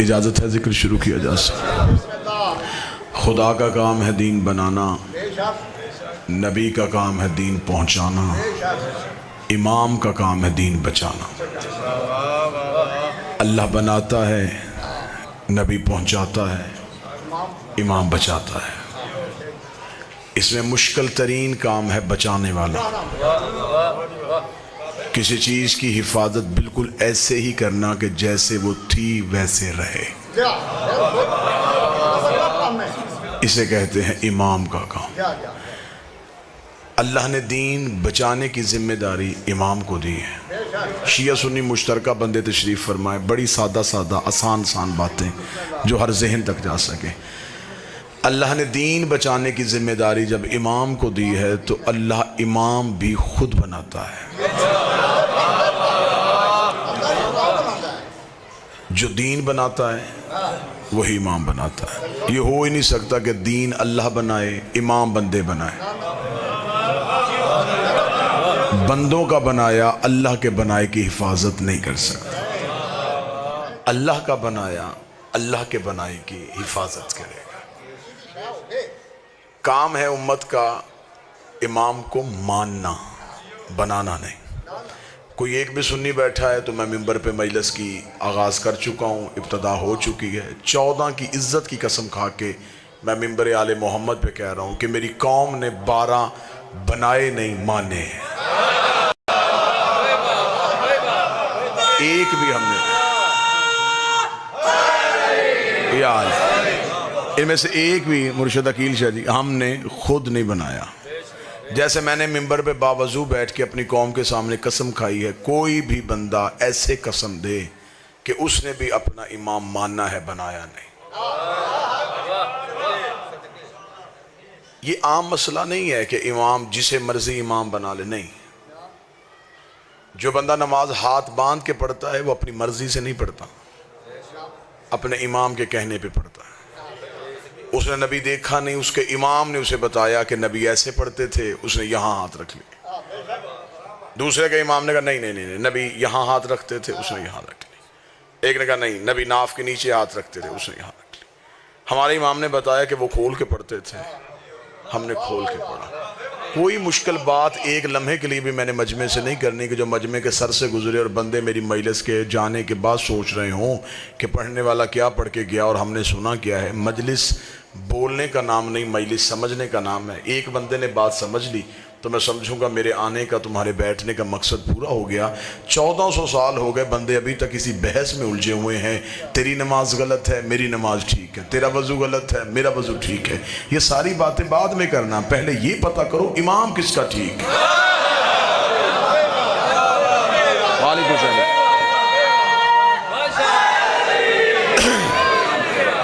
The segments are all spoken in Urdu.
اجازت ہے ذکر شروع کیا جا سکتا۔ خدا کا کام ہے دین بنانا، نبی کا کام ہے دین پہنچانا، امام کا کام ہے دین بچانا۔ اللہ بناتا ہے، نبی پہنچاتا ہے، امام بچاتا ہے۔ اس میں مشکل ترین کام ہے بچانے والا۔ کسی چیز کی حفاظت بالکل ایسے ہی کرنا کہ جیسے وہ تھی ویسے رہے، اسے کہتے ہیں امام کا کام۔ اللہ نے دین بچانے کی ذمہ داری امام کو دی ہے۔ شیعہ سنی مشترکہ بندے تشریف فرمائے، بڑی سادہ سادہ آسان باتیں جو ہر ذہن تک جا سکے۔ اللہ نے دین بچانے کی ذمہ داری جب امام کو دی ہے تو اللہ امام بھی خود بناتا ہے۔ جو دین بناتا ہے وہی امام بناتا ہے۔ یہ ہو ہی نہیں سکتا کہ دین اللہ بنائے، امام بندے بنائے۔ بندوں کا بنایا اللہ کے بنائے کی حفاظت نہیں کر سکتا، اللہ کا بنایا اللہ کے بنائے کی حفاظت کرے گا۔ کام ہے امت کا امام کو ماننا، بنانا نہیں۔ کوئی ایک بھی سنی بیٹھا ہے تو میں ممبر پہ مجلس کی آغاز کر چکا ہوں، ابتدا ہو چکی ہے۔ 14 کی عزت کی قسم کھا کے میں ممبر آل محمد پہ کہہ رہا ہوں کہ میری قوم نے 12 بنائے نہیں مانے ہیں۔ ایک بھی ہم نے یاد ان میں سے ایک بھی مرشد عقیل شاہ جی ہم نے خود نہیں بنایا۔ جیسے میں نے ممبر پہ باوضو بیٹھ کے اپنی قوم کے سامنے قسم کھائی ہے، کوئی بھی بندہ ایسے قسم دے کہ اس نے بھی اپنا امام ماننا ہے، بنایا نہیں۔ یہ عام مسئلہ نہیں ہے کہ امام جسے مرضی امام بنا لے، نہیں۔ جو بندہ نماز ہاتھ باندھ کے پڑھتا ہے وہ اپنی مرضی سے نہیں پڑھتا، اپنے امام کے کہنے پہ پڑھتا ہے۔ اس نے نبی دیکھا نہیں، اس کے امام نے اسے بتایا کہ نبی ایسے پڑھتے تھے، اس نے یہاں ہاتھ رکھ لیا۔ دوسرے کے امام نے کہا نہیں نبی یہاں ہاتھ رکھتے تھے، اس نے یہاں رکھ لی۔ ایک نے کہا نہیں نبی ناف کے نیچے ہاتھ رکھتے تھے، اس نے یہاں رکھ لی۔ ہمارے امام نے بتایا کہ وہ کھول کے پڑھتے تھے، ہم نے کھول کے پڑھا۔ کوئی مشکل بات ایک لمحے کے لیے بھی میں نے مجمع سے نہیں کرنی کہ جو مجمع کے سر سے گزرے اور بندے میری مجلس کے جانے کے بعد سوچ رہے ہوں کہ پڑھنے والا کیا پڑھ کے گیا اور ہم نے سنا کیا ہے۔ مجلس بولنے کا نام نہیں، مجلس سمجھنے کا نام ہے۔ ایک بندے نے بات سمجھ لی تو میں سمجھوں گا میرے آنے کا، تمہارے بیٹھنے کا مقصد پورا ہو گیا۔ 1400 سال ہو گئے، بندے ابھی تک کسی بحث میں الجھے ہوئے ہیں۔ تیری نماز غلط ہے، میری نماز ٹھیک ہے، تیرا وضو غلط ہے، میرا وضو ٹھیک ہے۔ یہ ساری باتیں بعد میں کرنا، پہلے یہ پتہ کرو امام کس کا ٹھیک ہے۔ وعلیکم السلام۔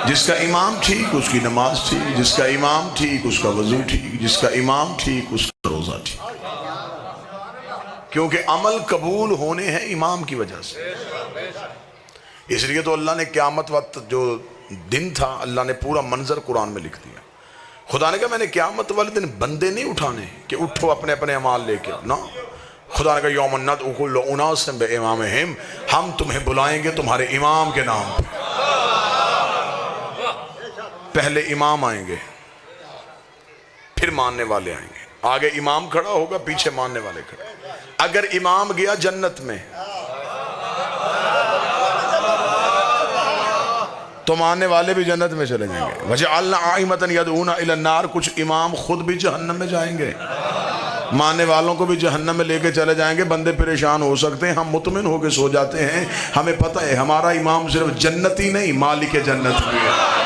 جس کا امام ٹھیک اس کی نماز ٹھیک، جس کا امام ٹھیک اس کا وضو ٹھیک، جس کا امام ٹھیک اس کا روزہ ٹھیک۔ کیونکہ عمل قبول ہونے ہیں امام کی وجہ سے۔ اس لیے تو اللہ نے قیامت وقت جو دن تھا، اللہ نے پورا منظر قرآن میں لکھ دیا۔ خدا نے کہا میں نے قیامت والے دن بندے نہیں اٹھانے کہ اٹھو اپنے اپنے اعمال لے کے، نا۔ خدا نے کہا یوم ندعو کل اناس بامامہم، ہم تمہیں بلائیں گے تمہارے امام کے نام پہ۔ پہلے امام آئیں گے، پھر ماننے والے آئیں گے۔ آگے امام کھڑا ہوگا، پیچھے ماننے والے کھڑے۔ اگر امام گیا جنت میں تو ماننے والے بھی جنت میں چلے جائیں گے۔ وَجَعَلْنَا أَئِمَّةً يَدْعُونَ إِلَى النَّارِ، کچھ امام خود بھی جہنم میں جائیں گے، ماننے والوں کو بھی جہنم میں لے کے چلے جائیں گے۔ بندے پریشان ہو سکتے ہیں، ہم مطمئن ہو کے سو جاتے ہیں، ہمیں پتہ ہے ہمارا امام صرف جنتی نہیں، مالک جنت بھی ہے۔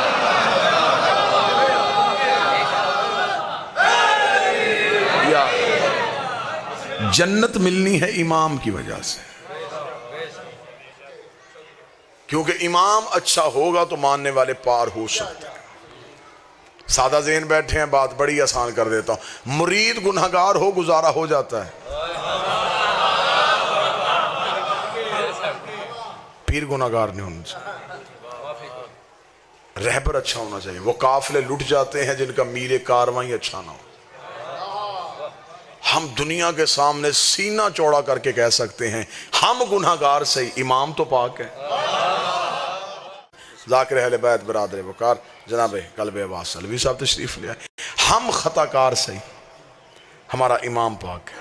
جنت ملنی ہے امام کی وجہ سے، کیونکہ امام اچھا ہوگا تو ماننے والے پار ہو سکتے ہیں۔ سادہ ذہن بیٹھے ہیں، بات بڑی آسان کر دیتا ہوں۔ مرید گنہگار ہو گزارا ہو جاتا ہے، پیر گنہگار نہیں ہونا چاہیے، رہبر اچھا ہونا چاہیے۔ وہ قافلے لٹ جاتے ہیں جن کا میر کارواں اچھا نہ ہو۔ ہم دنیا کے سامنے سینہ چوڑا کر کے کہہ سکتے ہیں ہم گناہگار سے، امام تو پاک ہے۔ ذاکر اہل بیت برادر وقار جناب قلب عباس سلوی صاحب تشریف لے آئے. ہم خطا کار صحیح، ہمارا امام پاک ہے.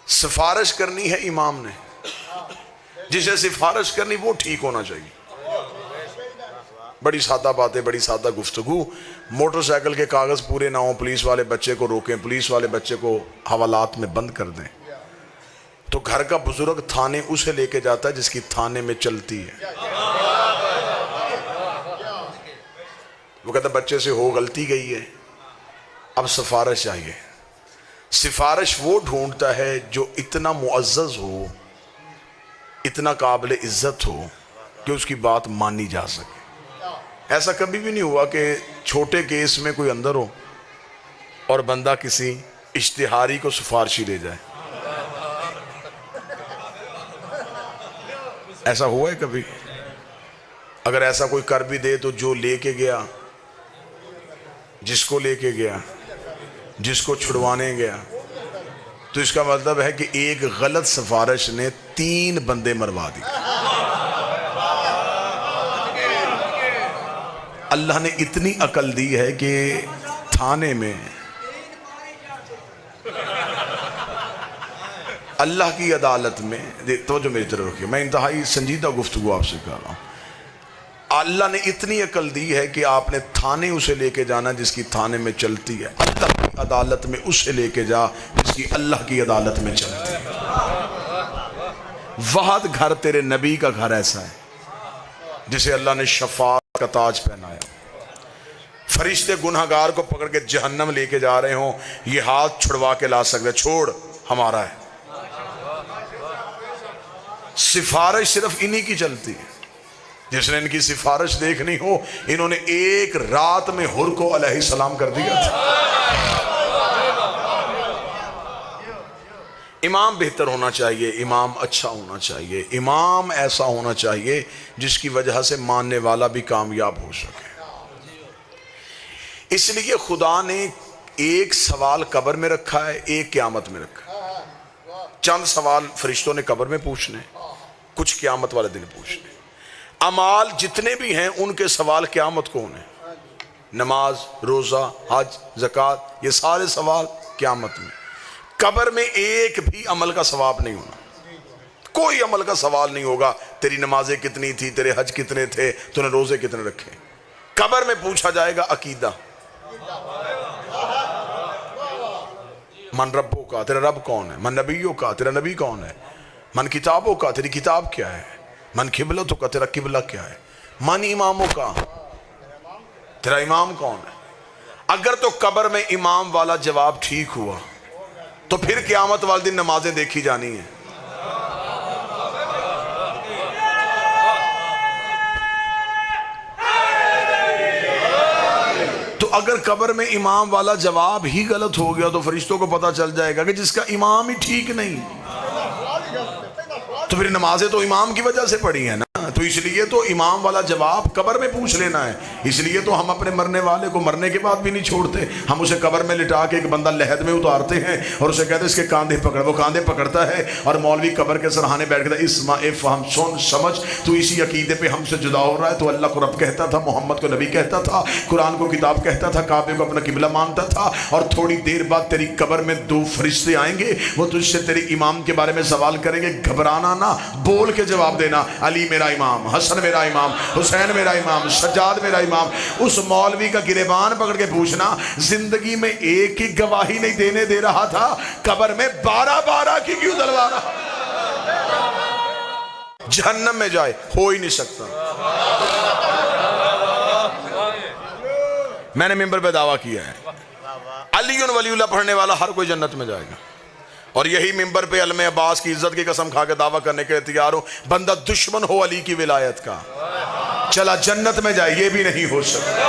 سفارش کرنی ہے امام نے، جسے سفارش کرنی وہ ٹھیک ہونا چاہیے. بڑی سادہ باتیں، بڑی سادہ گفتگو. موٹر سائیکل کے کاغذ پورے نہ ہوں، پولیس والے بچے کو روکیں، پولیس والے بچے کو حوالات میں بند کر دیں. تو گھر کا بزرگ تھانے اسے لے کے جاتا ہے جس کی تھانے میں چلتی ہے. وہ کہتا ہے بچے سے ہو غلطی گئی ہے، اب سفارش چاہیے. سفارش وہ ڈھونڈتا ہے جو اتنا معزز ہو، اتنا قابل عزت ہو کہ اس کی بات مانی جا سکے. ایسا کبھی بھی نہیں ہوا کہ چھوٹے کیس میں کوئی اندر ہو اور بندہ کسی اشتہاری کو سفارشی لے جائے. ایسا ہوا ہے کبھی؟ اگر ایسا کوئی کر بھی دے تو جو لے کے گیا، جس کو لے کے گیا، جس کو چھڑوانے گیا، تو اس کا مطلب ہے کہ ایک غلط سفارش نے 3 بندے مروا دی. اللہ نے اتنی عقل دی ہے کہ تھانے میں اللہ کی عدالت میں، توجہ میری طرف رکھیے، میں انتہائی سنجیدہ گفتگو آپ سے کر رہا ہوں. اللہ نے اتنی عقل دی ہے کہ آپ نے تھانے اسے لے کے جانا جس کی تھانے میں چلتی ہے. اللہ کی عدالت میں اسے لے کے جا جس کی اللہ کی عدالت میں چلتی ہے. وحد گھر تیرے نبی کا گھر ایسا ہے جسے اللہ نے شفاعت کا تاج پہنایا. فرشتے گنہگار کو پکڑ کے جہنم لے کے جا رہے ہوں، یہ ہاتھ چھڑوا کے لا سکتے، چھوڑ ہمارا ہے. سفارش صرف انہی کی چلتی ہے. جس نے ان کی سفارش دیکھنی ہو، انہوں نے ایک رات میں حر کو علیہ السلام کر دیا تھا. امام بہتر ہونا چاہیے، امام اچھا ہونا چاہیے، امام ایسا ہونا چاہیے جس کی وجہ سے ماننے والا بھی کامیاب ہو سکے. اس لیے خدا نے ایک سوال قبر میں رکھا ہے، ایک قیامت میں رکھا ہے. چند سوال فرشتوں نے قبر میں پوچھنے، کچھ قیامت والے دن پوچھنے. اعمال جتنے بھی ہیں ان کے سوال قیامت کو ہونے، نماز، روزہ، حج، زکوٰۃ، یہ سارے سوال قیامت میں. قبر میں ایک بھی عمل کا ثواب نہیں ہونا، کوئی عمل کا سوال نہیں ہوگا. تیری نمازیں کتنی تھی، تیرے حج کتنے تھے، تو نے روزے کتنے رکھے. قبر میں پوچھا جائے گا عقیدہ، من ربوں کا، تیرا رب کون ہے، من نبیوں کا، تیرا نبی کون ہے، من کتابوں کا، تیری کتاب کیا ہے، من قبلتوں کا، تیرا قبلہ کیا ہے، من اماموں کا، تیرا امام کون ہے. اگر تو قبر میں امام والا جواب ٹھیک ہوا تو پھر قیامت والے دن نمازیں دیکھی جانی ہیں. تو اگر قبر میں امام والا جواب ہی غلط ہو گیا تو فرشتوں کو پتا چل جائے گا کہ جس کا امام ہی ٹھیک نہیں، تو پھر نمازیں تو امام کی وجہ سے پڑھی ہیں نا. تو اس لیے تو امام والا جواب قبر میں پوچھ لینا ہے. اس لیے تو ہم اپنے مرنے والے کو مرنے کے بعد بھی نہیں چھوڑتے. ہم اسے قبر میں لٹا کے ایک بندہ لحد میں اتارتے ہیں اور اسے کہتے ہیں اس کے کاندھے پکڑ. وہ کاندھے پکڑتا ہے اور مولوی قبر کے سرحانے بیٹھ کے اسمع افہم، سن سمجھ، تو اسی عقیدے پہ ہم سے جدا ہو رہا ہے. تو اللہ کو رب کہتا تھا، محمد کو نبی کہتا تھا، قرآن کو کتاب کہتا تھا، کعبے کو اپنا قبلہ مانتا تھا. اور تھوڑی دیر بعد تیری قبر میں 2 فرشتے آئیں گے، وہ تجھ سے تیری امام کے بارے میں سوال کریں گے. گھبرانا نہ، بول کے جواب دینا، علی میرا امام، حسن میرا امام، حسین میرا امام، سجاد میرا امام. اس مولوی کا گریبان پکڑ کے پوچھنا، زندگی میں ایک ہی گواہی نہیں دینے دے رہا تھا، قبر میں 12 کی کیوں دلوا رہا؟ جہنم میں جائے، ہو ہی نہیں سکتا. میں نے ممبر پہ دعویٰ کیا ہے علی ولی اللہ پڑھنے والا ہر کوئی جنت میں جائے گا. اور یہی ممبر پہ علم عباس کی عزت کی قسم کھا کے دعویٰ کرنے کے تیار ہو، بندہ دشمن ہو علی کی ولایت کا، چلا جنت میں جائے، یہ بھی نہیں ہو سکتا.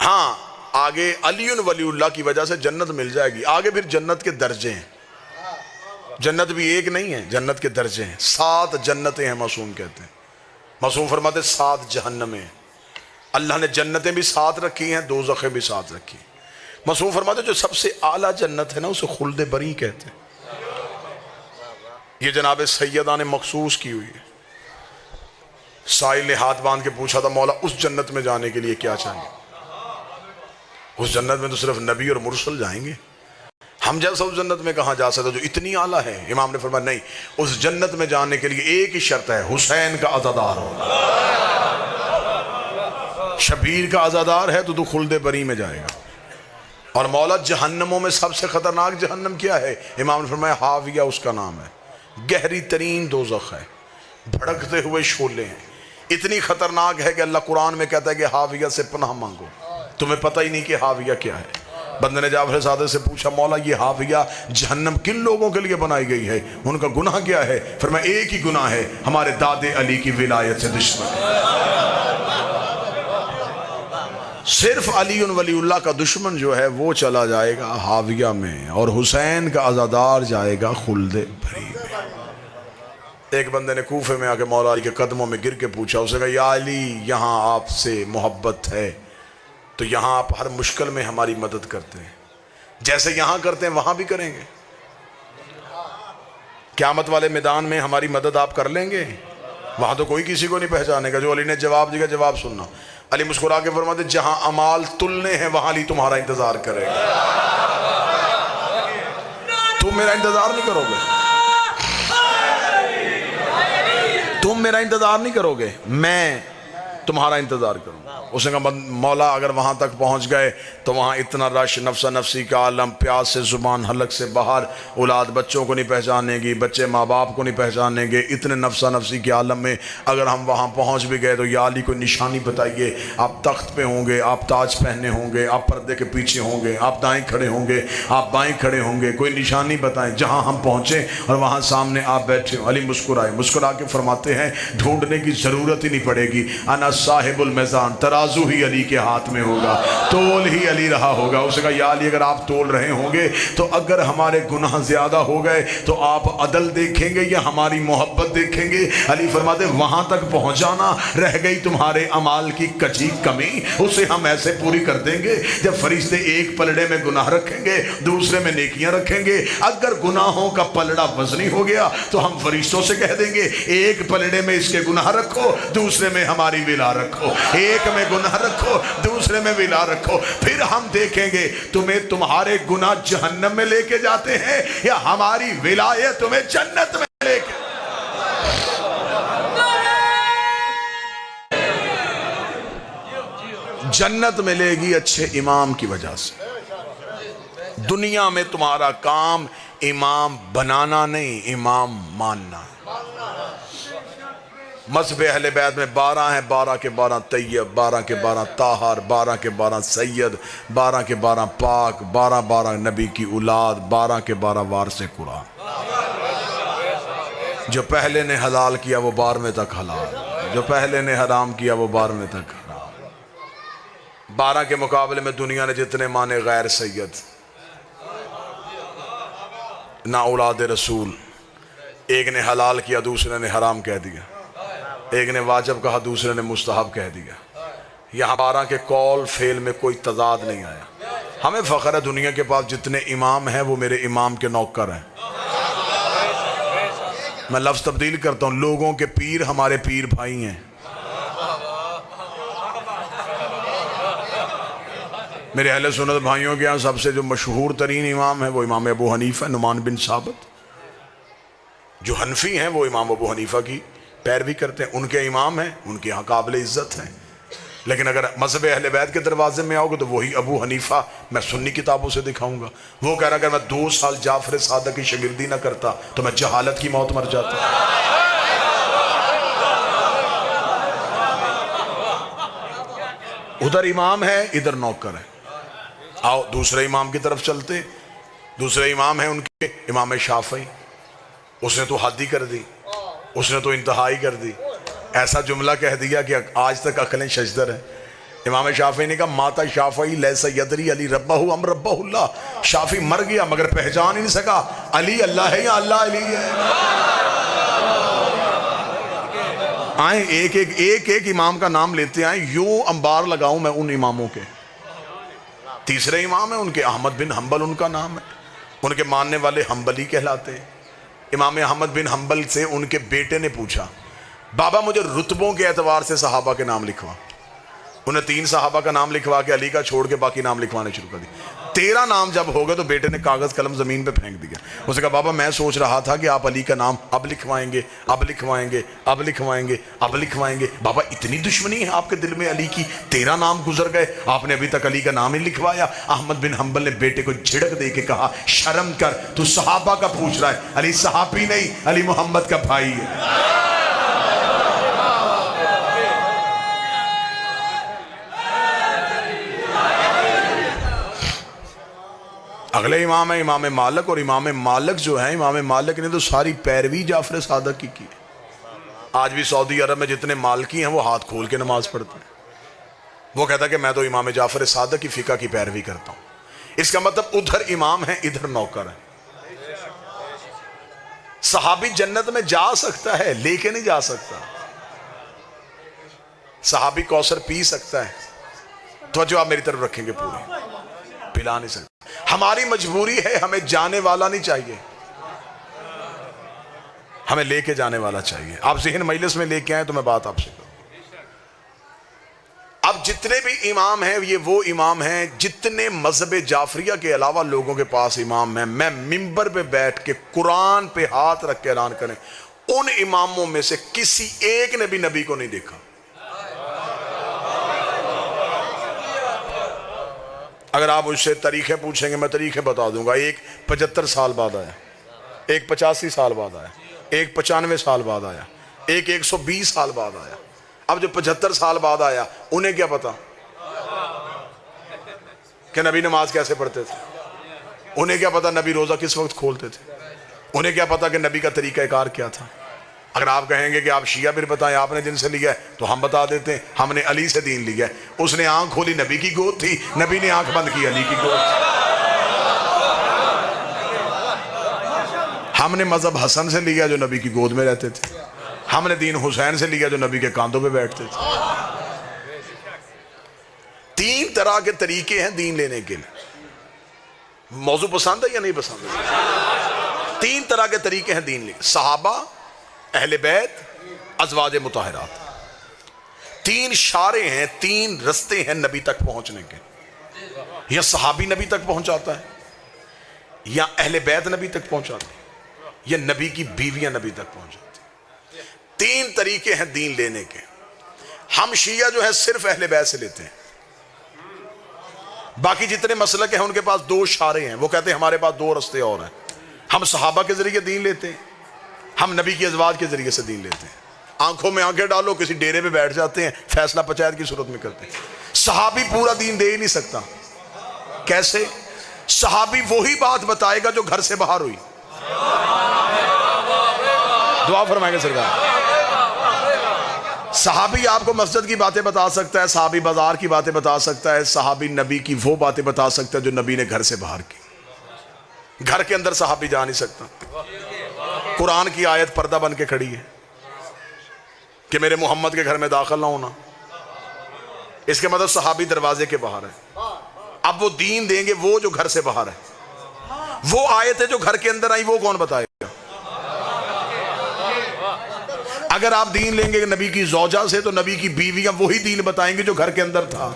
ہاں آگے علی ولی اللہ کی وجہ سے جنت مل جائے گی. آگے پھر جنت کے درجے ہیں. جنت بھی ایک نہیں ہے، جنت کے درجے ہیں. 7 جنتیں ہیں معصوم کہتے ہیں. معصوم فرماتے 7 جہنمیں. اللہ نے جنتیں بھی 7 رکھی ہیں، دوزخیں بھی 7 رکھی. معصوم فرماتے جو سب سے اعلیٰ جنت ہے نا اسے خلد بری کہتے ہیں. یہ جناب سیدہ نے مخصوص کی ہوئی ہے۔ سائل نے ہاتھ باندھ کے پوچھا تھا مولا اس جنت میں جانے کے لیے کیا چاہیے؟ اس جنت میں تو صرف نبی اور مرسل جائیں گے، ہم جیسا اس جنت میں کہاں جا سکتے جو اتنی اعلیٰ ہے؟ امام نے فرمایا نہیں، اس جنت میں جانے کے لیے ایک ہی شرط ہے، حسین کا عزادار ہونا۔ شبیر کا عزادار ہے تو خلد بری میں جائے گا۔ اور مولا جہنموں میں سب سے خطرناک جہنم کیا ہے؟ امام نے فرمایا حاویہ اس کا نام ہے، گہری ترین دوزخ ہے، بھڑکتے ہوئے شعلے ہیں، اتنی خطرناک ہے کہ اللہ قرآن میں کہتا ہے کہ حاویہ سے پناہ مانگو۔ تمہیں پتہ ہی نہیں کہ حاویہ کیا ہے۔ بندے نے جعفر صادق سے پوچھا مولا یہ حاویہ جہنم کن لوگوں کے لیے بنائی گئی ہے، ان کا گناہ کیا ہے؟ فرمایا ایک ہی گناہ ہے، ہمارے دادے علی کی ولایت سے دشمن ہے۔ صرف علی ولی اللہ کا دشمن جو ہے وہ چلا جائے گا حاویہ میں، اور حسین کا عزادار جائے گا خلد بری میں۔ ایک بندے نے کوفے میں آ کے مولا علی کے قدموں میں گر کے پوچھا، اسے کہا یا علی یہاں آپ سے محبت ہے تو یہاں آپ ہر مشکل میں ہماری مدد کرتے ہیں، جیسے یہاں کرتے ہیں وہاں بھی کریں گے؟ قیامت والے میدان میں ہماری مدد آپ کر لیں گے؟ وہاں تو کوئی کسی کو نہیں پہچانے گا۔ جو علی نے جواب دیا جواب سننا، علی مسکرا کے فرماتے جہاں اعمال تلنے ہیں وہاں علی تمہارا انتظار کرے گا۔ تم میرا انتظار نہیں کرو گے، تم میرا انتظار نہیں کرو گے، میں تمہارا انتظار کروں گا۔ اس نے کہا مولا اگر وہاں تک پہنچ گئے تو وہاں اتنا رش، نفسا نفسی کا عالم، پیاس سے زبان حلق سے باہر، اولاد بچوں کو نہیں پہچانے گی، بچے ماں باپ کو نہیں پہچانیں گے، اتنے نفسا نفسی کے عالم میں اگر ہم وہاں پہنچ بھی گئے تو یا علی کوئی نشانی بتائیے، آپ تخت پہ ہوں گے، آپ تاج پہنے ہوں گے، آپ پردے کے پیچھے ہوں گے، آپ دائیں کھڑے ہوں گے، آپ بائیں کھڑے ہوں گے، کوئی نشانی بتائیں جہاں ہم پہنچیں اور وہاں سامنے آپ بیٹھے ہوں۔ علی مسکرائے، مسکرا کے فرماتے ہیں ڈھونڈنے کی ضرورت ہی نہیں پڑے گی، انا صاحب المیزان، ترازو ہی علی کے ہاتھ میں ہوگا، تول ہی علی رہا ہوگا۔ اسے کہا یا علی اگر آپ تول رہے ہوں گے تو اگر ہمارے گناہ زیادہ ہو گئے تو آپ عدل دیکھیں گے یا ہماری محبت دیکھیں گے؟ علی فرماتے وہاں تک پہنچانا، رہ گئی تمہارے اعمال کی کچی کمی، اسے ہم ایسے پوری کر دیں گے جب فرشتے ایک پلڑے میں گناہ رکھیں گے دوسرے میں نیکیاں رکھیں گے، اگر گناہوں کا پلڑا وزنی ہو گیا تو ہم فرشتوں سے کہہ دیں گے ایک پلڑے میں اس کے گناہ رکھو دوسرے میں ہماری ولا رکھو، ایک میں گناہ رکھو دوسرے میں ولا رکھو، پھر ہم دیکھیں گے تمہیں تمہارے گناہ جہنم میں لے کے جاتے ہیں یا ہماری ولایت تمہیں جنت میں لے کے۔ جنت ملے گی اچھے امام کی وجہ سے۔ دنیا میں تمہارا کام امام بنانا نہیں، امام ماننا ہے۔ مذہب اہل بیت میں 12 ہیں، 12 کے 12 طیب، 12 کے 12 طاہر، 12 کے 12 سید، 12 کے 12 پاک، 12 نبی کی اولاد، 12 کے 12 وارث قرآن۔ جو پہلے نے حلال کیا وہ 12ویں تک حلال، جو پہلے نے حرام کیا وہ 12ویں تک حرام۔ 12 کے مقابلے میں دنیا نے جتنے مانے غیر سید، نہ اولاد رسول، ایک نے حلال کیا دوسرے نے حرام کہہ دیا، ایک نے واجب کہا دوسرے نے مستحب کہہ دیا۔ یہاں 12 کے قول فعل میں کوئی تضاد نہیں آیا۔ ہمیں فخر ہے دنیا کے پاس جتنے امام ہیں وہ میرے امام کے نوکر ہیں۔ میں لفظ تبدیل کرتا ہوں، لوگوں کے پیر ہمارے پیر بھائی ہیں۔ میرے اہل سنت بھائیوں کے ہاں سب سے جو مشہور ترین امام ہے وہ امام ابو حنیفہ نعمان بن ثابت۔ جو حنفی ہیں وہ امام ابو حنیفہ کی پیروی کرتے ہیں، ان کے امام ہیں، ان کے یہاں قابل عزت ہیں۔ لیکن اگر مذہب اہل بیت کے دروازے میں آؤ گے تو وہی ابو حنیفہ میں سنی کتابوں سے دکھاؤں گا، وہ کہہ رہا اگر میں 2 سال جعفر صادق کی شاگردی نہ کرتا تو میں جہالت کی موت مر جاتا۔ ادھر امام ہے ادھر نوکر ہے۔ آؤ دوسرے امام کی طرف چلتے۔ دوسرے امام ہیں ان کے امام شافعی، اس نے تو حد ہی کر دی، اس نے تو انتہائی کر دی، ایسا جملہ کہہ دیا کہ آج تک عقلیں شجدر ہیں۔ امام شافعی نے کہا ماتا شافعی لیسا یدری علی ربہ ام ربہ اللہ، شافعی مر گیا مگر پہچان ہی نہیں سکا علی اللہ ہے یا اللہ علی ہے۔ آئیں ایک امام کا نام لیتے آئیں، یوں انبار لگاؤں میں ان اماموں کے۔ تیسرے امام ہیں ان کے احمد بن حنبل ان کا نام ہے، ان کے ماننے والے حنبلی کہلاتے ہیں۔ امام احمد بن حنبل سے ان کے بیٹے نے پوچھا بابا مجھے رتبوں کے اعتبار سے صحابہ کے نام لکھوا. انہیں 3 صحابہ کا نام لکھوا کے علی کا چھوڑ کے باقی نام لکھوانے شروع کر دی. 13 نام جب ہو گئے تو بیٹے نے کاغذ قلم زمین پہ پھینک دیا. اس نے کہا بابا میں سوچ رہا تھا کہ آپ علی کا نام اب لکھوائیں گے اب لکھوائیں گے اب لکھوائیں گے اب لکھوائیں گے. بابا اتنی دشمنی ہے آپ کے دل میں علی کی, 13 نام گزر گئے آپ نے ابھی تک علی کا نام ہی لکھوایا. احمد بن حنبل نے بیٹے کو جھڑک دے کے کہا شرم کر, تو صحابہ کا پوچھ رہا ہے, علی صحابی نہیں, علی محمد کا بھائی ہے. اگلے امام ہیں امام مالک, اور امام مالک جو ہیں امام مالک نے تو ساری پیروی جعفر صادق کی کی. آج بھی سعودی عرب میں جتنے مالکی ہیں وہ ہاتھ کھول کے نماز پڑھتے ہیں. وہ کہتا ہے کہ میں تو امام جعفر صادق کی فقہ کی پیروی کرتا ہوں. اس کا مطلب ادھر امام ہیں ادھر نوکر ہیں. صحابی جنت میں جا سکتا ہے لیکن نہیں جا سکتا. صحابی کوثر پی سکتا ہے, توجہ آپ میری طرف رکھیں گے پوری, پلا نہیں سکتا. ہماری مجبوری ہے, ہمیں جانے والا نہیں چاہیے, ہمیں لے کے جانے والا چاہیے. آپ ذہن مجلس میں لے کے آئیں تو میں بات آپ سے کروں. اب جتنے بھی امام ہیں یہ وہ امام ہیں جتنے مذہب جعفریہ کے علاوہ لوگوں کے پاس امام ہیں. میں منبر پہ بیٹھ کے قرآن پہ ہاتھ رکھ کے اعلان کریں, ان اماموں میں سے کسی ایک نے بھی نبی کو نہیں دیکھا. اگر آپ مجھ سے تاریخیں پوچھیں گے میں تاریخیں بتا دوں گا. ایک 75 سال بعد آیا, ایک 85 سال بعد آیا, ایک 95 سال بعد آیا, ایک 120 سال بعد آیا. اب جو 75 سال بعد آیا انہیں کیا پتا کہ نبی نماز کیسے پڑھتے تھے, انہیں کیا پتا نبی روزہ کس وقت کھولتے تھے, انہیں کیا پتا کہ نبی کا طریقہ کار کیا تھا. اگر آپ کہیں گے کہ آپ شیعہ پھر بتائیں آپ نے جن سے لیا ہے, تو ہم بتا دیتے ہیں ہم نے علی سے دین لیا ہے. اس نے آنکھ کھولی نبی کی گود تھی, نبی نے آنکھ بند کی علی کی گود تھی. ہم نے مذہب حسن سے لیا جو نبی کی گود میں رہتے تھے, ہم نے دین حسین سے لیا جو نبی کے کاندھوں پہ بیٹھتے تھے. 3 طرح کے طریقے ہیں دین لینے کے لیے. موضوع پسند ہے یا نہیں پسند ہے؟ 3 طرح کے طریقے ہیں دین لینے. صحابہ, اہل بیت, ازواج مطہرات. 3 شارے ہیں, 3 رستے ہیں نبی تک پہنچنے کے. یا صحابی نبی تک پہنچاتا ہے, یا اہل بیت نبی تک پہنچاتے ہیں, یا نبی کی بیویاں نبی تک پہنچاتی ہیں. 3 طریقے ہیں دین لینے کے. ہم شیعہ جو ہے صرف اہل بیت سے لیتے ہیں. باقی جتنے مسلک ہیں ان کے پاس 2 شارے ہیں, وہ کہتے ہیں ہمارے پاس 2 رستے اور ہیں. ہم صحابہ کے ذریعے دین لیتے ہیں, ہم نبی کی ازواج کے ذریعے سے دین لیتے ہیں. آنکھوں میں آنکھیں ڈالو, کسی ڈیرے میں بیٹھ جاتے ہیں, فیصلہ پنچایت کی صورت میں کرتے ہیں. صحابی پورا دین دے ہی نہیں سکتا. کیسے؟ صحابی وہی بات بتائے گا جو گھر سے باہر ہوئی. دعا فرمائیں گے سرکار. صحابی آپ کو مسجد کی باتیں بتا سکتا ہے, صحابی بازار کی باتیں بتا سکتا ہے, صحابی نبی کی وہ باتیں بتا سکتا ہے جو نبی نے گھر سے باہر کی. گھر کے اندر صحابی جا نہیں سکتا. قرآن کی آیت پردہ بن کے کھڑی ہے کہ میرے محمد کے گھر میں داخل نہ ہونا, اس کے مطلب صحابی دروازے کے باہر ہے. اب وہ دین دیں گے وہ جو گھر سے باہر ہے. وہ آیتیں جو گھر کے اندر آئی وہ کون بتائے گا؟ اگر آپ دین لیں گے نبی کی زوجہ سے تو نبی کی بیویاں وہی دین بتائیں گے جو گھر کے اندر تھا.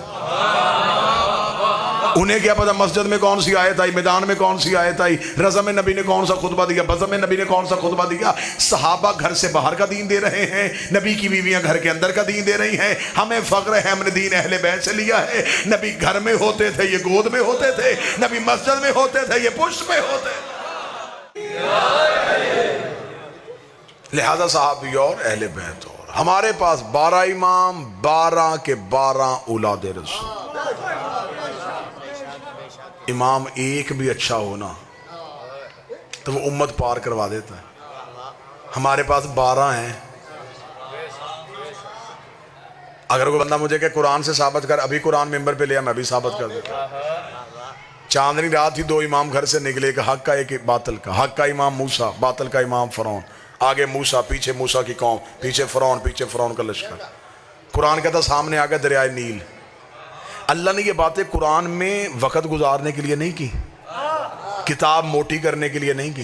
انہیں کیا پتا مسجد میں کون سی آیت آئی, میدان میں کون سی آیت آئی, رضا میں نبی نے کون سا خطبہ دیا, بزم میں نبی نے کون سا خطبہ دیا. صحابہ گھر سے باہر کا دین دے رہے ہیں, نبی کی بیویاں گھر کے اندر کا دین دے رہی ہیں. ہمیں فخر ہے ہم نے دین اہل بیت سے لیا ہے. نبی گھر میں ہوتے تھے, یہ گود میں ہوتے تھے. نبی مسجد میں ہوتے تھے, یہ پشت میں ہوتے تھے. لہذا صحابی اور اہل بیت اور. ہمارے پاس 12 امام, 12 کے 12 اولاد رسول. امام ایک بھی اچھا ہونا تو وہ امت پار کروا دیتا ہے. ہمارے پاس 12 ہیں. اگر کوئی بندہ مجھے کہ قرآن سے ثابت کر, ابھی قرآن ممبر پہ لیا, میں بھی ثابت کر دیتا. چاندنی رات ہی 2 امام گھر سے نکلے, ایک حق کا ایک باطل کا. حق کا امام موسیٰ, باطل کا امام فرعون. آگے موسیٰ, پیچھے موسیٰ کی قوم, پیچھے فرعون, پیچھے فرعون کا لشکر. قرآن کہتا سامنے آگے دریائے نیل. اللہ نے یہ باتیں قرآن میں وقت گزارنے کے لیے نہیں کی, کتاب موٹی کرنے کے لیے نہیں کی.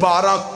12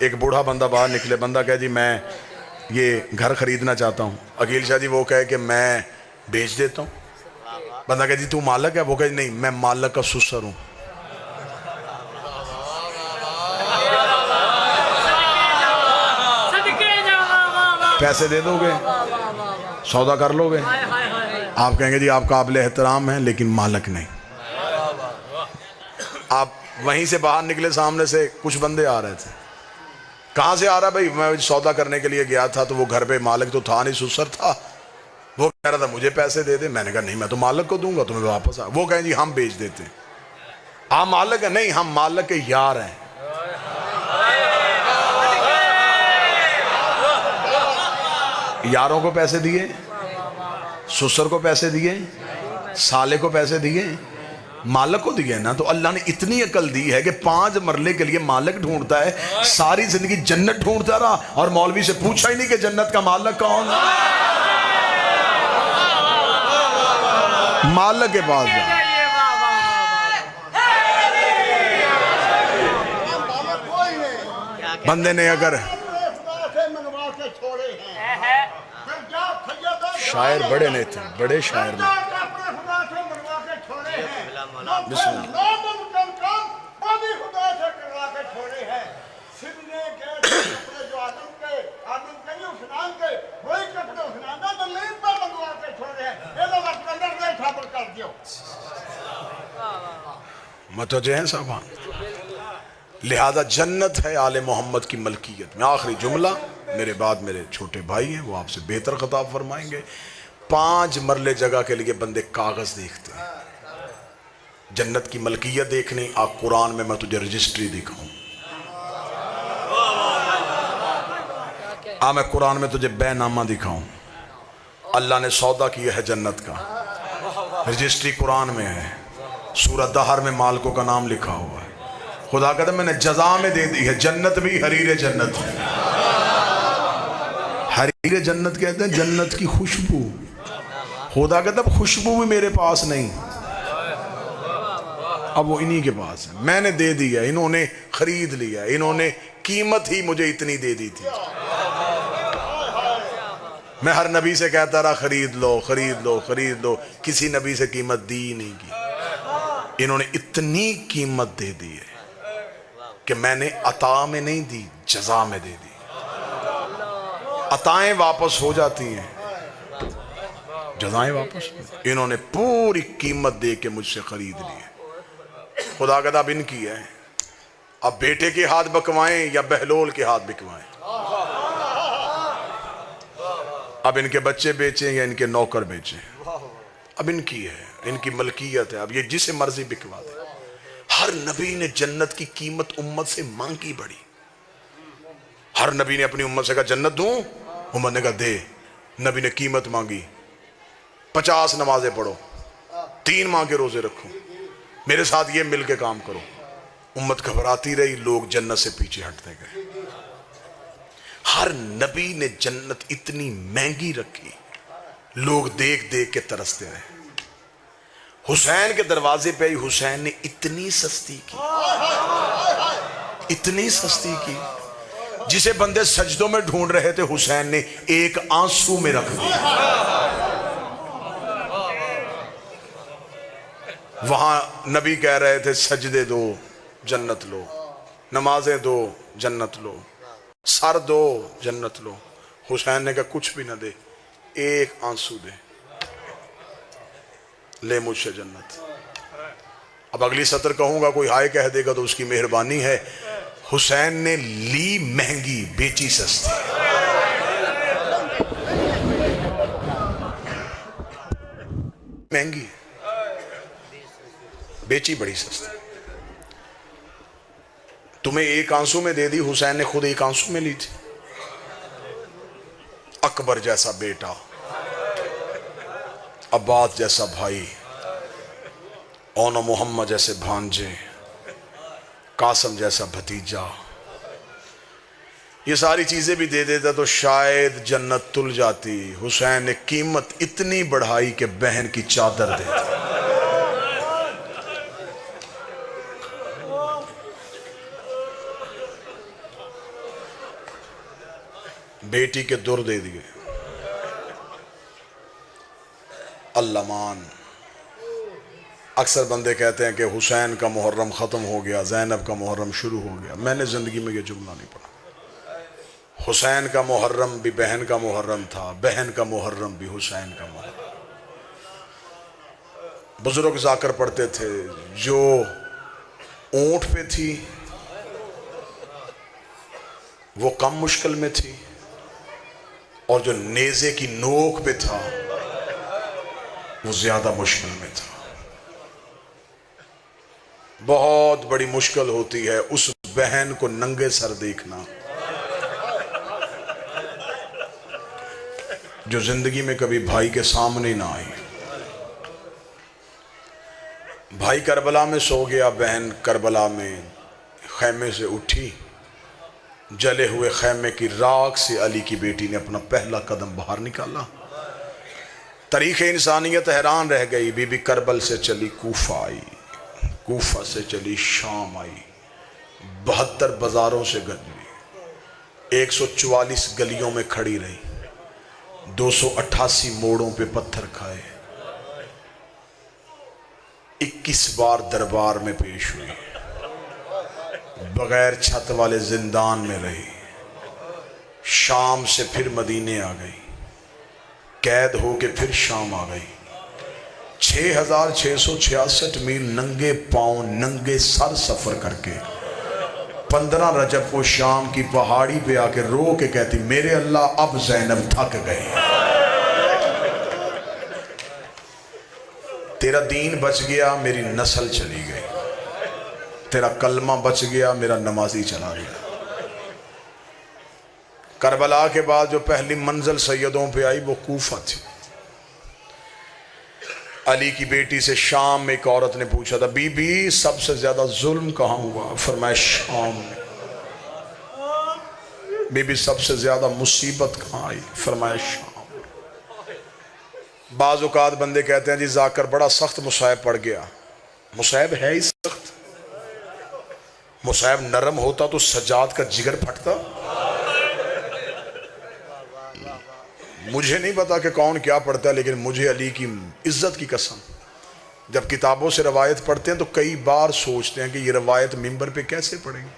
ایک بوڑھا بندہ باہر نکلے, بندہ کہے جی میں یہ گھر خریدنا چاہتا ہوں. عقیل شاہ جی وہ کہے کہ میں بیچ دیتا ہوں. بندہ کہے جی تو مالک ہے؟ وہ کہے نہیں میں مالک کا سسر ہوں. پیسے دے دو گے, سودا کر لو گے, آپ کہیں گے جی آپ قابل احترام ہیں لیکن مالک نہیں. آپ وہیں سے باہر نکلے, سامنے سے کچھ بندے آ رہے تھے. کہاں سے آ رہا بھائی؟ میں سودا کرنے کے لیے گیا تھا تو وہ گھر پہ مالک تو تھا نہیں, سسر تھا. وہ کہہ رہا تھا مجھے پیسے دے دے. میں نے کہا نہیں میں تو مالک کو دوں گا, تمہیں واپس آ. وہ کہیں جی ہم بیچ دیتے ہیں. آپ مالک ہیں؟ نہیں ہم مالک کے یار ہیں. یاروں کو پیسے دیے, سسر کو پیسے دیے, سالے کو پیسے دیے, مالک کو دیے نا. تو اللہ نے اتنی عقل دی ہے کہ 5 مرلے کے لیے مالک ڈھونڈتا ہے. ساری زندگی جنت ڈھونڈتا رہا اور مولوی سے پوچھا ہی نہیں کہ جنت کا مالک کون ہے. مالک کے پاس جا. بندے نے اگر شاعر بڑے نہیں تھے, بڑے شاعر نے. بسم اللہ. متوجہ ہیں صاحبان؟ لہذا جنت ہے آل محمد کی ملکیت میں. آخری جملہ میرے بعد میرے چھوٹے بھائی ہیں, وہ آپ سے بہتر خطاب فرمائیں گے. 5 مرلے جگہ کے لیے بندے کاغذ دیکھتے ہیں. جنت کی ملکیت دیکھنی, آپ قرآن میں تجھے رجسٹری دکھاؤں. میں قرآن میں تجھے بے نامہ دکھاؤں. اللہ نے سودا کیا ہے جنت کا, رجسٹری قرآن میں ہے. سورہ دہر میں مالکوں کا نام لکھا ہوا ہے. خدا کہتا ہے میں نے جزا میں دے دی ہے. جنت بھی حریر جنت ہے. حریر جنت کہتے ہیں جنت کی خوشبو. خدا کہتا ہے خوشبو بھی میرے پاس نہیں, اب وہ انہی کے پاس ہے. میں نے دے دیا, انہوں نے خرید لیا, انہوں نے قیمت ہی مجھے اتنی دے دی تھی. میں ہر نبی سے کہتا رہا خرید لو خرید لو خرید لو, کسی نبی سے قیمت دی نہیں کی. انہوں نے اتنی قیمت دے دی ہے کہ میں نے عطا میں نہیں دی, جزا میں دے دی. عطائیں واپس ہو جاتی ہیں, جزائیں واپس. انہوں نے پوری قیمت دے کے مجھ سے خرید لی ہے. خدا کہتا اب ان کی ہے, اب بیٹے کے ہاتھ بکوائیں یا بہلول کے ہاتھ بکوائیں. اب ان کے بچے بیچیں یا ان کے نوکر بیچیں, اب ان کی ہے, ان کی ملکیت ہے. اب یہ جسے مرضی بکوا دے. ہر نبی نے جنت کی قیمت امت سے مانگی بڑی. ہر نبی نے اپنی امت سے کہا جنت دوں, امت نے کہا دے. نبی نے قیمت مانگی, 50 نمازیں پڑھو, 3 ماہ کے روزے رکھو, میرے ساتھ یہ مل کے کام کرو. امت گھبراتی رہی, لوگ جنت سے پیچھے ہٹتے گئے. ہر نبی نے جنت اتنی مہنگی رکھی, لوگ دیکھ دیکھ کے ترستے رہے. حسین کے دروازے پہ حسین نے اتنی سستی کی, اتنی سستی کی, جسے بندے سجدوں میں ڈھونڈ رہے تھے حسین نے ایک آنسو میں رکھ دیا. وہاں نبی کہہ رہے تھے سجدے دو جنت لو, نمازیں دو جنت لو, سر دو جنت لو. حسین نے کہا کچھ بھی نہ دے, ایک آنسو دے, لے مجھ سے جنت. اب اگلی سطر کہوں گا, کوئی ہائے کہہ دے گا تو اس کی مہربانی ہے. حسین نے لی مہنگی, بیچی سستی. مہنگی بیچی بڑی سستی. تمہیں ایک آنسو میں دے دی, حسین نے خود ایک آنسو میں لی تھی. اکبر جیسا بیٹا, عباس جیسا بھائی, اون و محمد جیسے بھانجے, قاسم جیسا بھتیجا, یہ ساری چیزیں بھی دے دیتا تو شاید جنت تل جاتی. حسین نے قیمت اتنی بڑھائی کہ بہن کی چادر دے دی. بیٹی کے در دے دیے۔ اللہ مان۔ اکثر بندے کہتے ہیں کہ حسین کا محرم ختم ہو گیا، زینب کا محرم شروع ہو گیا۔ میں نے زندگی میں یہ جملہ نہیں پڑھا۔ حسین کا محرم بھی بہن کا محرم تھا، بہن کا محرم بھی حسین کا محرم۔ بزرگ ذاکر پڑھتے تھے، جو اونٹ پہ تھی وہ کم مشکل میں تھی، اور جو نیزے کی نوک پہ تھا وہ زیادہ مشکل میں تھا۔ بہت بڑی مشکل ہوتی ہے اس بہن کو ننگے سر دیکھنا جو زندگی میں کبھی بھائی کے سامنے نہ آئی۔ بھائی کربلا میں سو گیا، بہن کربلا میں خیمے سے اٹھی، جلے ہوئے خیمے کی راکھ سے علی کی بیٹی نے اپنا پہلا قدم باہر نکالا۔ تاریخ انسانیت حیران رہ گئی۔ بی بی کربل سے چلی کوفہ آئی، کوفہ سے چلی شام آئی، 72 بازاروں سے گزری، 144 گلیوں میں کھڑی رہی، 288 موڑوں پہ پتھر کھائے، 21 بار دربار میں پیش ہوئی، بغیر چھت والے زندان میں رہی، شام سے پھر مدینے آ گئی، قید ہو کے پھر شام آ گئی، 6666 میل ننگے پاؤں ننگے سر سفر کر کے 15 رجب کو شام کی پہاڑی پہ آ کے رو کے کہتی، میرے اللہ اب زینب تھک گئی، تیرا دین بچ گیا، میری نسل چلی گئی، تیرا کلمہ بچ گیا، میرا نمازی چلا گیا۔ کربلا کے بعد جو پہلی منزل سیدوں پہ آئی وہ کوفہ تھی۔ علی کی بیٹی سے شام میں ایک عورت نے پوچھا تھا، بی بی سب سے زیادہ ظلم کہاں ہوا؟ فرمایا شام میں۔ بی بی سب سے زیادہ مصیبت کہاں آئی؟ فرمایا شام۔ بعض اوقات بندے کہتے ہیں جی ذاکر بڑا سخت مصائب پڑ گیا۔ مصائب ہے ہی سخت، مصائب نرم ہوتا تو سجاد کا جگر پھٹتا۔ مجھے نہیں پتا کہ کون کیا پڑھتا ہے، لیکن مجھے علی کی عزت کی قسم جب کتابوں سے روایت پڑھتے ہیں تو کئی بار سوچتے ہیں کہ یہ روایت منبر پہ کیسے پڑھیں گے۔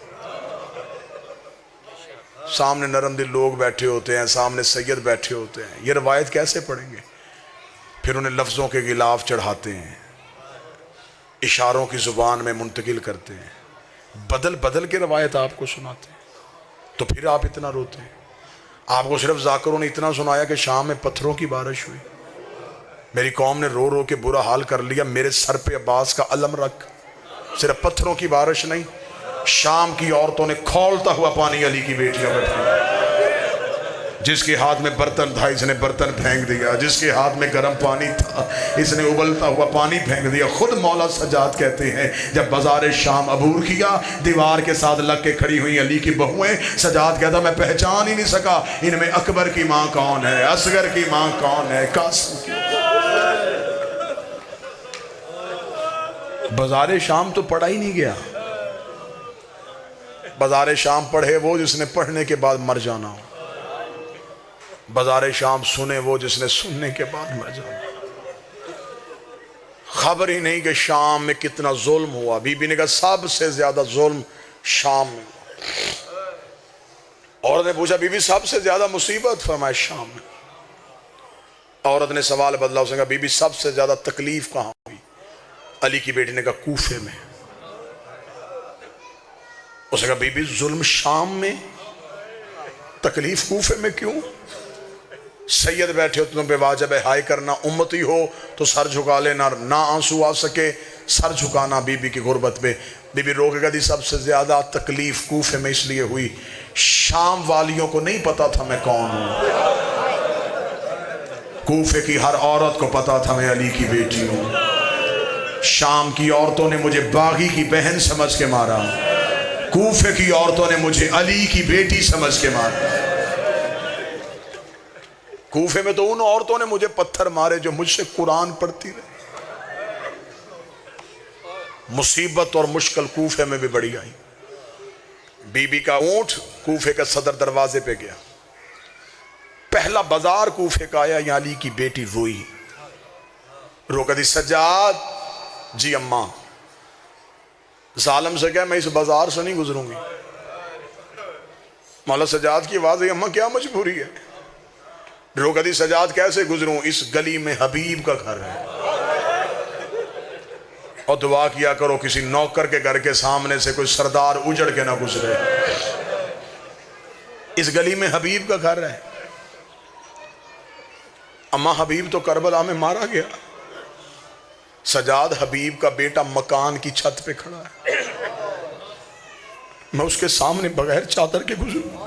سامنے نرم دل لوگ بیٹھے ہوتے ہیں، سامنے سید بیٹھے ہوتے ہیں، یہ روایت کیسے پڑھیں گے؟ پھر انہیں لفظوں کے غلاف چڑھاتے ہیں، اشاروں کی زبان میں منتقل کرتے ہیں، بدل بدل کے روایت آپ کو سناتے ہیں، تو پھر آپ اتنا روتے ہیں۔ آپ کو صرف ذاکروں نے اتنا سنایا کہ شام میں پتھروں کی بارش ہوئی، میری قوم نے رو رو کے برا حال کر لیا، میرے سر پہ عباس کا علم رکھ۔ صرف پتھروں کی بارش نہیں، شام کی عورتوں نے کھولتا ہوا پانی علی کی بیٹیاں بیٹھی، جس کے ہاتھ میں برتن تھا اس نے برتن پھینک دیا، جس کے ہاتھ میں گرم پانی تھا اس نے ابلتا ہوا پانی پھینک دیا۔ خود مولا سجاد کہتے ہیں جب بازار شام عبور کیا، دیوار کے ساتھ لگ کے کھڑی ہوئی علی کی بہویں، سجاد کہتا میں پہچان ہی نہیں سکا ان میں اکبر کی ماں کون ہے، اصغر کی ماں کون ہے، قاسم کی۔ بازار شام تو پڑھا ہی نہیں گیا، بازار شام پڑھے وہ جس نے پڑھنے کے بعد مر جانا ہو، بازار شام سنے وہ جس نے سننے کے بعد مر جانا۔ خبر ہی نہیں کہ شام میں کتنا ظلم ہوا۔ بی بی نے کہا سب سے زیادہ ظلم شام میں ہوا۔ عورت نے پوچھا بی بی سب سے زیادہ مصیبت؟ فرمایا شام میں۔ عورت نے سوال بدلا، اس نے کہا بی بی سب سے زیادہ تکلیف کہاں ہوئی؟ علی کی بیٹی نے کہا کوفے میں۔ اس نے کہا بی بی ظلم شام میں، تکلیف کوفے میں کیوں؟ سید بیٹھے ہو تم پہ واجب ہے ہائے کرنا، امتی ہو تو سر جھکا لینا، نہ آنسو آ سکے سر جھکانا بی بی کی غربت پہ۔ بی بی رو کے کہتی سب سے زیادہ تکلیف کوفے میں اس لیے ہوئی، شام والیوں کو نہیں پتا تھا میں کون ہوں، کوفے کی ہر عورت کو پتا تھا میں علی کی بیٹی ہوں۔ شام کی عورتوں نے مجھے باغی کی بہن سمجھ کے مارا، کوفے کی عورتوں نے مجھے علی کی بیٹی سمجھ کے مارا۔ کوفے میں تو ان عورتوں نے مجھے پتھر مارے جو مجھ سے قرآن پڑھتی رہی۔ مصیبت اور مشکل کوفے میں بھی بڑی آئی۔ بی بی کا اونٹ کوفے کا صدر دروازے پہ گیا، پہلا بازار کوفے کا آیا، یہاں علی کی بیٹی روئی، رو کہتی سجاد جی اماں، ظالم سے کہا میں اس بازار سے نہیں گزروں گی۔ مولا سجاد کی آواز ہے اماں کیا مجبوری ہے؟ رو کہتی سجاد کیسے گزروں، اس گلی میں حبیب کا گھر ہے، اور دعا کیا کرو کسی نوکر کے گھر کے سامنے سے کوئی سردار اجڑ کے نہ گزرے، اس گلی میں حبیب کا گھر ہے۔ اماں حبیب تو کربلا میں مارا گیا، سجاد حبیب کا بیٹا مکان کی چھت پہ کھڑا ہے، میں اس کے سامنے بغیر چادر کے گزروں؟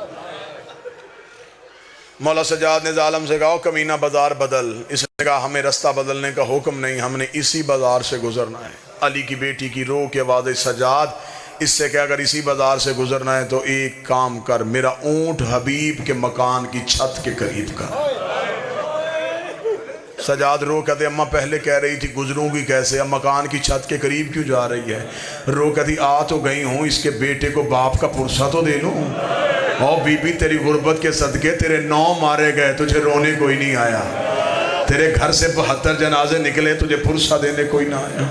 مولا سجاد نے ظالم سے کہا کمینہ بازار بدل، اس نے کہا ہمیں رستہ بدلنے کا حکم نہیں، ہم نے اسی بازار سے گزرنا ہے۔ علی کی بیٹی کی رو کے آواز سجاد اس سے کہ اگر اسی بازار سے گزرنا ہے تو ایک کام کر، میرا اونٹ حبیب کے مکان کی چھت کے قریب کر۔ سجاد رو کہتے اماں پہلے کہہ رہی تھی گزروں گی کیسے، اب مکان کی چھت کے قریب کیوں جا رہی ہے؟ رو کہتی آ تو گئی ہوں، اس کے بیٹے کو باپ کا پرسہ تو دے لوں۔ او بی بی تیری غربت کے صدقے تیرے 9 مارے گئے، تجھے رونے کوئی نہیں آیا، تیرے گھر سے 72 جنازے نکلے، تجھے پرسہ دینے کوئی نہ آیا۔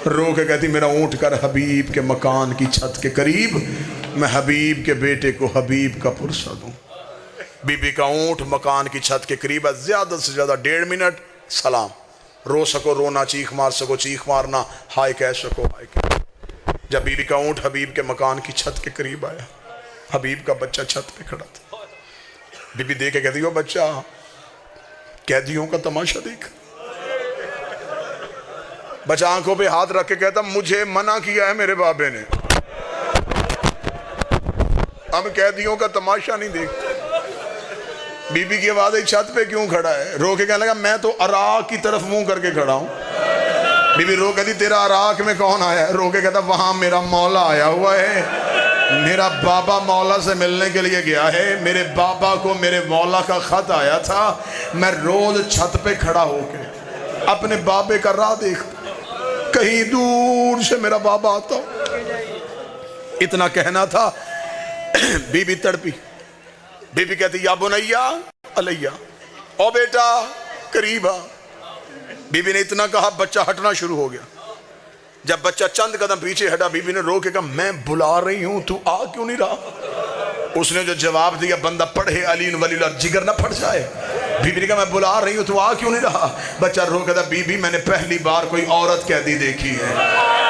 رو کے کہتی میرا اونٹ کر حبیب کے مکان کی چھت کے قریب، میں حبیب کے بیٹے کو حبیب کا پرسہ دوں۔ بی بی کا اونٹ مکان کی چھت کے قریب ہے، زیادہ سے زیادہ 1.5 منٹ سلام، رو سکو رونا، چیخ مار سکو چیخ مارنا، ہائے کہہ سکو ہائے کہہ۔ جب بی بی کا اونٹ حبیب کے مکان کی چھت کے قریب آیا، حبیب کا بچہ چھت پہ کھڑا تھا، بی بی دیکھ کے کہتی ہو بچہ قیدیوں کا تماشا دیکھ۔ بچہ آنکھوں پہ ہاتھ رکھ کے کہتا مجھے منع کیا ہے میرے بابے نے، ہم قیدیوں کا تماشا نہیں دیکھتے۔ بی بی کی آواز چھت پہ کیوں کھڑا ہے؟ رو کے کہنے لگا میں تو عراق کی طرف منہ کر کے کھڑا ہوں۔ بی بی رو کہتی تیرا عراق میں کون آیا ہے؟ رو کے کہتا وہاں میرا مولا آیا ہوا ہے، میرا بابا مولا سے ملنے کے لیے گیا ہے، میرے بابا کو میرے مولا کا خط آیا تھا، میں روز چھت پہ کھڑا ہو کے اپنے بابے کا راہ دیکھتا، کہیں دور سے میرا بابا آتا ہوں۔ اتنا کہنا تھا، بی بی تڑپی، بی بی کہتی یا بنیا علیہ، او بیٹا قریب آ۔ بی بی نے اتنا کہا بچہ ہٹنا شروع ہو گیا۔ جب بچہ چند قدم پیچھے ہٹا، بی بی نے رو کے کہا میں بلا رہی ہوں تو آ کیوں نہیں رہا؟ اس نے جو جواب دیا بندہ پڑھے علی ولی اللہ جگر نہ پھٹ جائے۔ بی بی نے کہا میں بلا رہی ہوں تو آ کیوں نہیں رہا؟ بچہ رو کہتا بی بی میں نے پہلی بار کوئی عورت قیدی دیکھی ہے،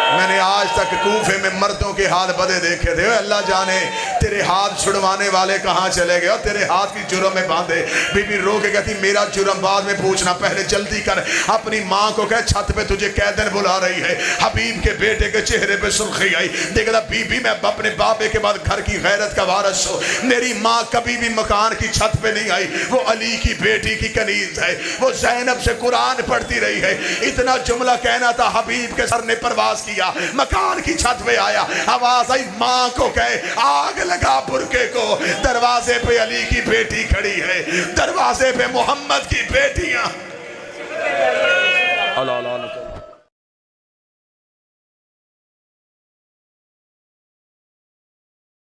میں نے آج تک کوفے میں مردوں کے ہاتھ بدے دیکھے تھے، اللہ جانے تیرے ہاتھ چھڑوانے والے کہاں چلے گئے اور تیرے ہاتھ کی جرم میں باندھے۔ بی بی رو کے کہتی میرا جرم بعد میں پوچھنا، پہلے جلدی کر، اپنی ماں کو کہہ چھت پہ تجھے قیدن بلا رہی ہے۔ حبیب کے بیٹے کے چہرے پہ سرخی آئی، دیکھتا بی بی میں اپنے بابے کے بعد گھر کی غیرت کا وارث ہوں، میری ماں کبھی بھی مکان کی چھت پہ نہیں آئی، وہ علی کی بیٹی کی کنیز ہے، وہ زینب سے قرآن پڑھتی رہی ہے۔ اتنا جملہ کہنا تھا، حبیب کے سر نے پرواز کیا، مکان کی چھت پہ آیا، آواز آئی ماں کو کہے آگ لگا برکے کو، دروازے پہ علی کی بیٹی کھڑی ہے، دروازے پہ محمد کی بیٹیاں۔ اللہ اللہ اللہ